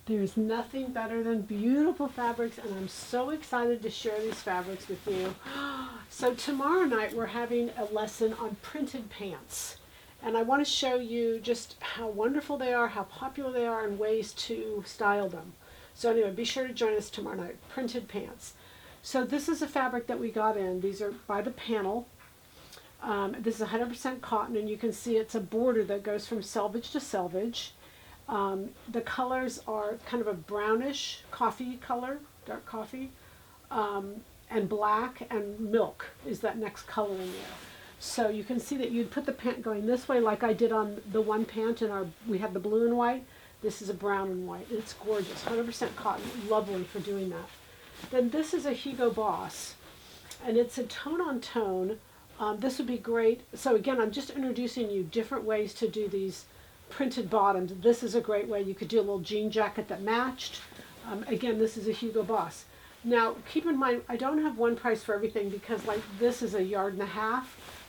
There's nothing better than beautiful fabrics, and I'm so excited to share these fabrics with you. So tomorrow night we're having a lesson on printed pants, and I want to show you just how wonderful they are, how popular they are, and ways to style them. So anyway, be sure to join us tomorrow night. Printed pants. So this is a fabric that we got in. These are by the panel. This is 100% cotton, and you can see it's a border that goes from selvage to selvage. The colors are kind of a brownish coffee color, dark coffee, and black, and milk is that next color in there. So you can see that you'd put the pant going this way like I did on the one pant in our, we had the blue and white. This is a brown and white. It's gorgeous, 100% cotton, lovely for doing that. Then this is a Hugo Boss, and it's a tone on tone. This would be great. So again, I'm just introducing you different ways to do these printed bottoms. This is a great way. You could do a little jean jacket that matched. Again, this is a Hugo Boss. Now, keep in mind, I don't have one price for everything because like this is 1.5 yards.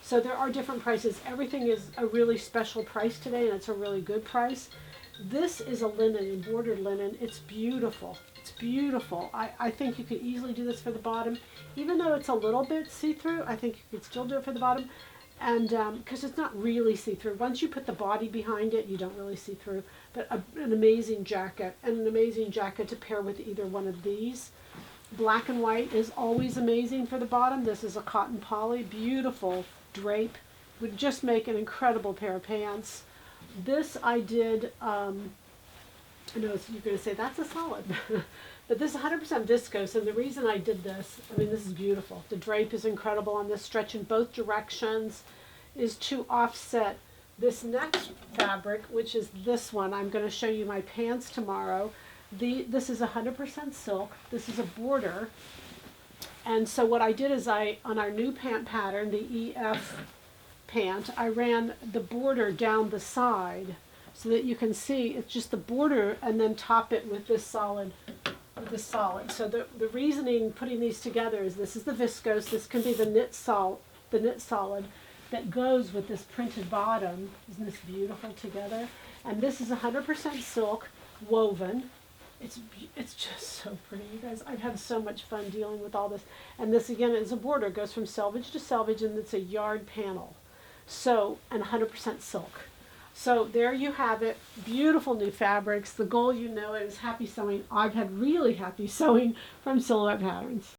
So there are different prices. Everything is a really special price today, and it's a really good price. This is a linen, embroidered linen. It's beautiful. It's beautiful. I think you could easily do this for the bottom. Even though it's a little bit see-through, I think you could still do it for the bottom. And because it's not really see-through. Once you put the body behind it, you don't really see through. But an amazing jacket, and an amazing jacket to pair with either one of these. Black and white is always amazing for the bottom. This is a cotton poly, beautiful drape. Would just make an incredible pair of pants. This I did, I know you're going to say that's a solid, but this is 100% viscose, and the reason I did this, I mean, this is beautiful. The drape is incredible on this, stretch in both directions, is to offset this next fabric, which is this one. I'm going to show you my pants tomorrow. This is 100% silk. This is a border, and so what I did is on our new pant pattern, the EF pant, I ran the border down the side so that you can see it's just the border, and then top it with this solid. So the reasoning putting these together is this is the viscose. This can be the knit solid that goes with this printed bottom. Isn't this beautiful together? And this is 100% silk woven. It's just so pretty, you guys. I've had so much fun dealing with all this. And this again is a border, goes from selvage to selvage, and it's a yard panel. So, and 100% silk. So there you have it. Beautiful new fabrics. The goal, you know, is happy sewing. I've had really happy sewing from Silhouette Patterns.